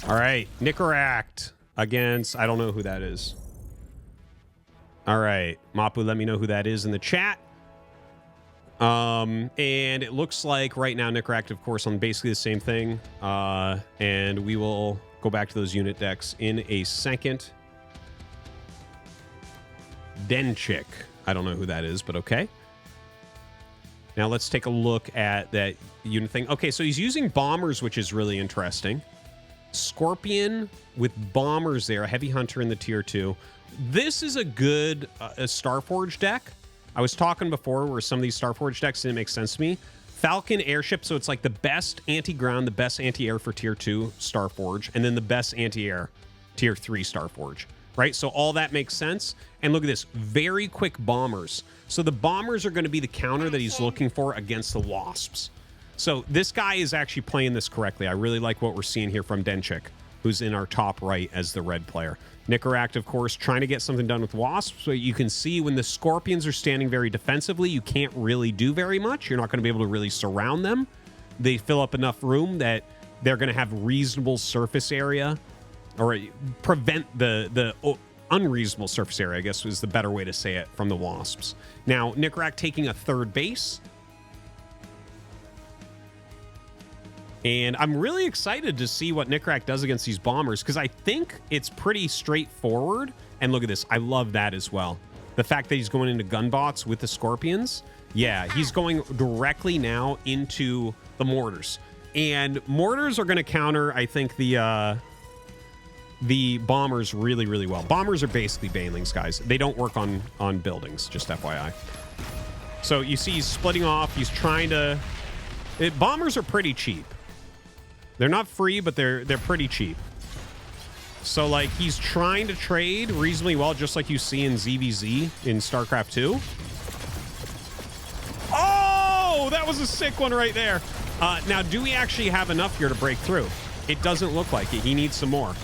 All right, Nicoract against, I don't know who that is. All right, Mapu, let me know who that is in the chat. And it looks like right now Nicoract, of course, on basically the same thing. And we will go back to those unit decks in a second. Denchik. I don't know who that is, but okay. Now let's take a look at that unit thing. Okay, so he's using bombers, which is really interesting. Scorpion with bombers there, a heavy hunter in the tier 2. This is a good Starforge deck. I was talking before where some of these Starforge decks didn't make sense to me. Falcon airship, so it's like the best anti-ground, the best anti-air for tier 2 Starforge, and then the best anti-air tier 3 Starforge, right? So all that makes sense. And look at this, very quick bombers. So the bombers are going to be the counter that he's looking for against the wasps. So this guy is actually playing this correctly. I really like what we're seeing here from Denchik, who's in our top right as the red player. Nicoract, of course, trying to get something done with wasps. So you can see when the scorpions are standing very defensively, you can't really do very much. You're not going to be able to really surround them. They fill up enough room that they're going to have reasonable surface area, or prevent the unreasonable surface area, I guess is the better way to say it, from the wasps. Now, Nicoract taking a third base. And I'm really excited to see what Nicoract does against these bombers, because I think it's pretty straightforward. And look at this. I love that as well. The fact that he's going into gunbots with the scorpions. Yeah, he's going directly now into the mortars. And mortars are going to counter, I think, the bombers really, really well. Bombers are basically banelings, guys. They don't work on buildings, just FYI. So you see he's splitting off. He's trying to... bombers are pretty cheap. They're not free, but they're pretty cheap. So, like, he's trying to trade reasonably well, just like you see in ZVZ in StarCraft 2. Oh, that was a sick one right there. Now, do we actually have enough here to break through? It doesn't look like it. He needs some more.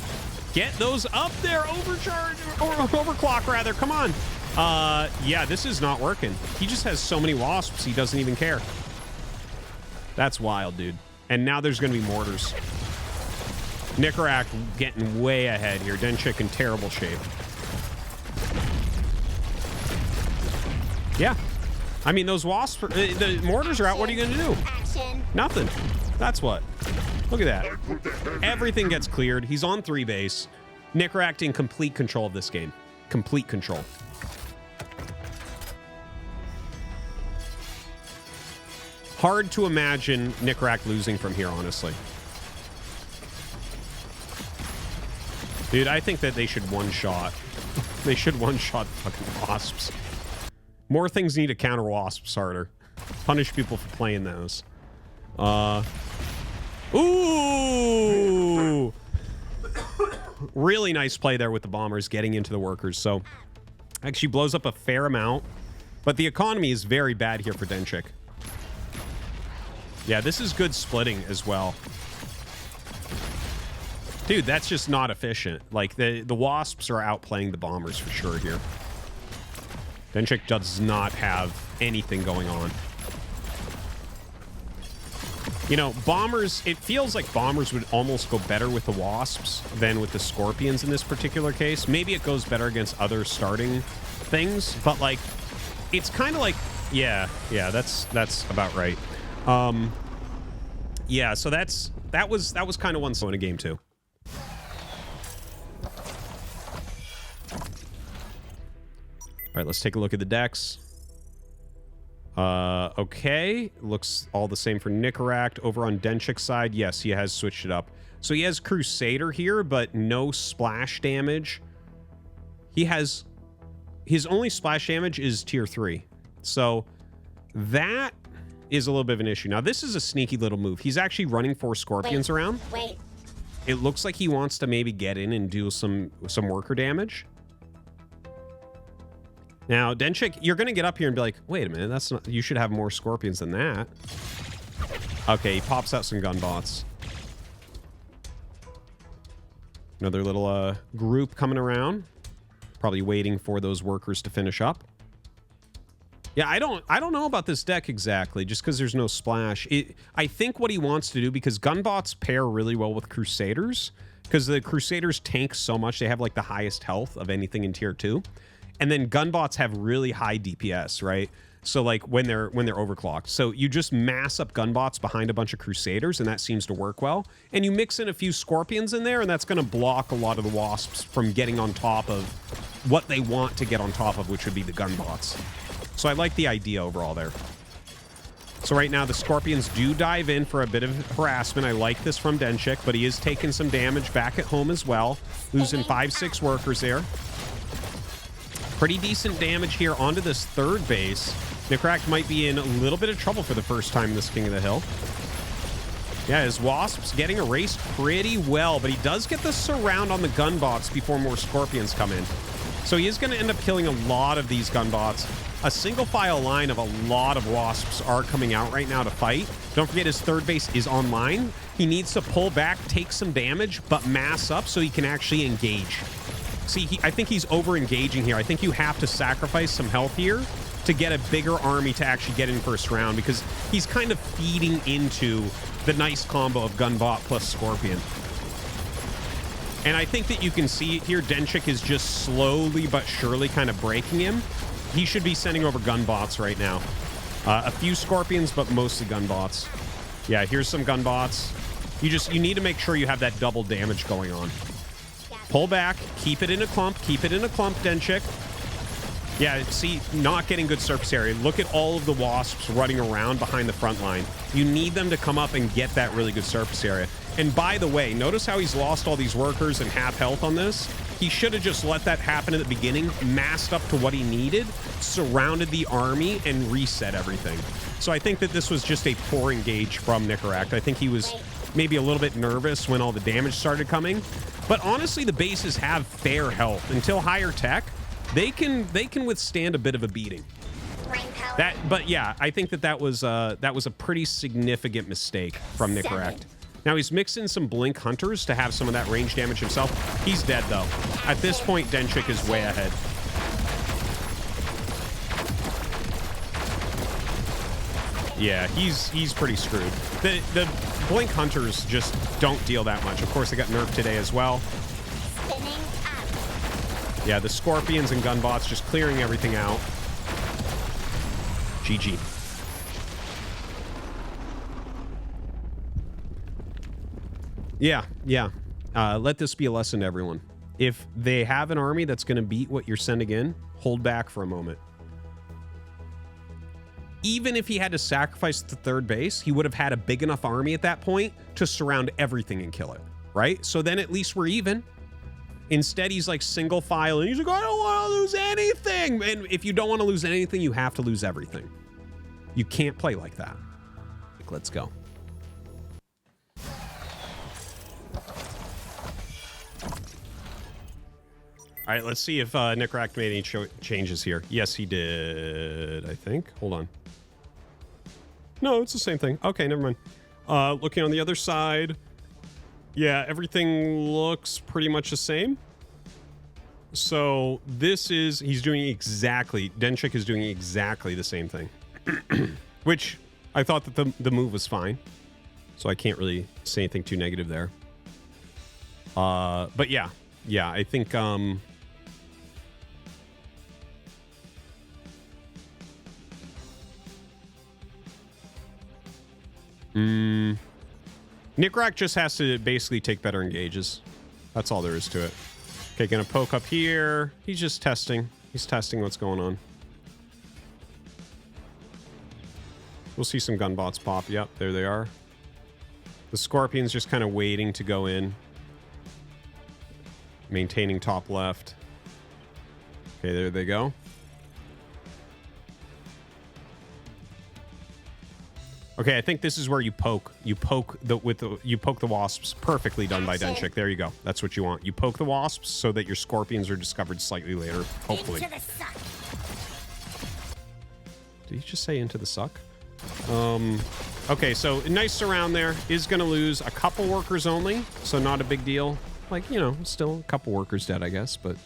Get those up there. Overcharge, or overclock, rather. Come on. Yeah, this is not working. He just has so many wasps, he doesn't even care. That's wild, dude. And now there's going to be mortars. Nicoract getting way ahead here. Denchik in terrible shape. Yeah. I mean, those wasps, the mortars are out. What are you going to do? Nothing. That's what. Look at that. Everything gets cleared. He's on 3 base. Nicoract in complete control of this game. Complete control. Hard to imagine Nicoract losing from here, honestly. Dude, I think that they should one-shot. They should one-shot fucking wasps. More things need to counter wasps harder. Punish people for playing those. Ooh! Really nice play there with the bombers getting into the workers. So, actually blows up a fair amount. But the economy is very bad here for Denchik. Yeah, this is good splitting as well. Dude, that's just not efficient. Like, the wasps are outplaying the bombers for sure here. Denchik does not have anything going on. You know, bombers, it feels like bombers would almost go better with the wasps than with the scorpions in this particular case. Maybe it goes better against other starting things, but, like, it's kind of like, yeah, that's about right. Yeah, so that was kind of one slow in a game too. All right, let's take a look at the decks. Okay, looks all the same for Nicoract. Over on Denchik's side, yes, he has switched it up. So he has Crusader here, but no splash damage. He has, his only splash damage is tier 3. So that is a little bit of an issue. Now, this is a sneaky little move. He's actually running 4 scorpions around. Wait. It looks like he wants to maybe get in and do some worker damage. Now, Denchik, you're going to get up here and be like, wait a minute, that's not, you should have more scorpions than that. Okay, he pops out some gunbots. Another little group coming around. Probably waiting for those workers to finish up. Yeah, I don't know about this deck exactly, just because there's no splash. I think what he wants to do, because Gunbots pair really well with Crusaders, because the Crusaders tank so much, they have like the highest health of anything in tier 2. And then Gunbots have really high DPS, right? So like when they're overclocked. So you just mass up Gunbots behind a bunch of Crusaders, and that seems to work well. And you mix in a few Scorpions in there, and that's going to block a lot of the Wasps from getting on top of what they want to get on top of, which would be the Gunbots. So I like the idea overall there. So right now the Scorpions do dive in for a bit of harassment. I like this from Denchik, but he is taking some damage back at home as well. Losing 5-6 workers there. Pretty decent damage here onto this third base. Nicoract might be in a little bit of trouble for the first time in this King of the Hill. Yeah, his Wasp's getting erased pretty well, but he does get the surround on the Gunbots before more Scorpions come in. So he is going to end up killing a lot of these Gunbots. A single file line of a lot of Wasps are coming out right now to fight. Don't forget his third base is online. He needs to pull back, take some damage, but mass up so he can actually engage. See, I think he's over-engaging here. I think you have to sacrifice some health here to get a bigger army to actually get in first round, because he's kind of feeding into the nice combo of Gunbot plus Scorpion. And I think that you can see here, Denchik is just slowly but surely kind of breaking him. He should be sending over Gunbots right now. A few Scorpions, but mostly Gunbots. Yeah, here's some Gunbots. You need to make sure you have that double damage going on. Pull back, keep it in a clump, Denchik. Yeah, see, not getting good surface area. Look at all of the Wasps running around behind the front line. You need them to come up and get that really good surface area. And by the way, notice how he's lost all these workers and half health on this? He should have just let that happen at the beginning, masked up to what he needed, surrounded the army, and reset everything. So I think that this was just a poor engage from Nicoract. I think he was maybe a little bit nervous when all the damage started coming. But honestly, the bases have fair health. Until higher tech, they can withstand a bit of a beating. But yeah, I think that was a pretty significant mistake from Nicoract. Now he's mixed in some Blink Hunters to have some of that range damage himself. He's dead though. At this point, Denchik is way ahead. Yeah, he's pretty screwed. The Blink Hunters just don't deal that much. Of course, they got nerfed today as well. Yeah, the Scorpions and Gunbots just clearing everything out. GG. Yeah. Let this be a lesson to everyone. If they have an army that's going to beat what you're sending in, hold back for a moment. Even if he had to sacrifice the third base, he would have had a big enough army at that point to surround everything and kill it, right? So then at least we're even. Instead, he's like single file, and he's like, I don't want to lose anything. And if you don't want to lose anything, you have to lose everything. You can't play like that. Let's go. All right, let's see if Nicoract made any changes here. Yes, he did, I think. Hold on. No, it's the same thing. Okay, never mind. Looking on the other side. Yeah, everything looks pretty much the same. So this is, Denchik is doing exactly the same thing. Which I thought that the move was fine. So I can't really say anything too negative there. But yeah, I think, Nicoract just has to basically take better engages. That's all there is to it. Okay, gonna poke up here. He's just testing. He's testing what's going on. We'll see some Gunbots pop. Yep, there they are. The Scorpion's just kind of waiting to go in. Maintaining top left. Okay, there they go. Okay, I think this is where you poke. You poke the Wasps. Perfectly done by Denchik. There you go. That's what you want. You poke the Wasps so that your Scorpions are discovered slightly later. Hopefully. Into the suck. Did he just say into the suck? Okay, so nice surround there. Is going to lose a couple workers only, so not a big deal. Like, you know, still a couple workers dead, I guess, but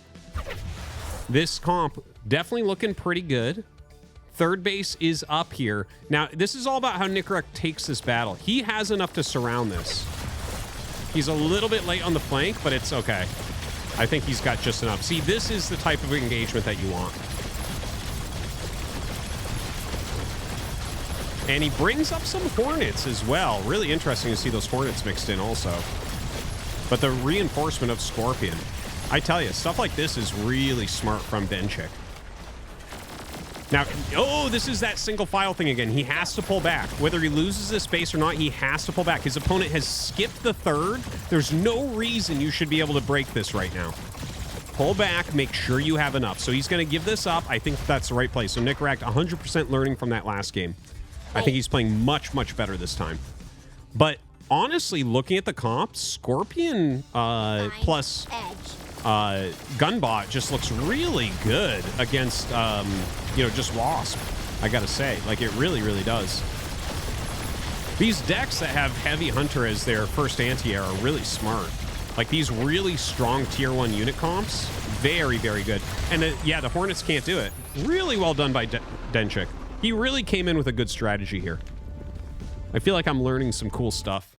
this comp definitely looking pretty good Third base is up here. Now, this is all about how Nicoract takes this battle. He has enough to surround this. He's a little bit late on the flank, but it's okay. I think he's got just enough. See, this is the type of engagement that you want. And he brings up some Hornets as well. Really interesting to see those Hornets mixed in also. But the reinforcement of Scorpion. I tell you, stuff like this is really smart from Denchik. Now, oh, this is that single file thing again. He has to pull back. Whether he loses this base or not, he has to pull back. His opponent has skipped the third. There's no reason you should be able to break this right now. Pull back, make sure you have enough. So he's going to give this up. I think that's the right play. So Nicoract 100% learning from that last game. I think he's playing much, much better this time. But honestly, looking at the comp, Scorpion plus Gunbot just looks really good against, you know, just Wasp, I gotta say. Like, it really, really does. These decks that have Heavy Hunter as their first anti-air are really smart. Like, these really strong tier 1 unit comps, very, very good. And, yeah, the Hornets can't do it. Really well done by Denchik. He really came in with a good strategy here. I feel like I'm learning some cool stuff.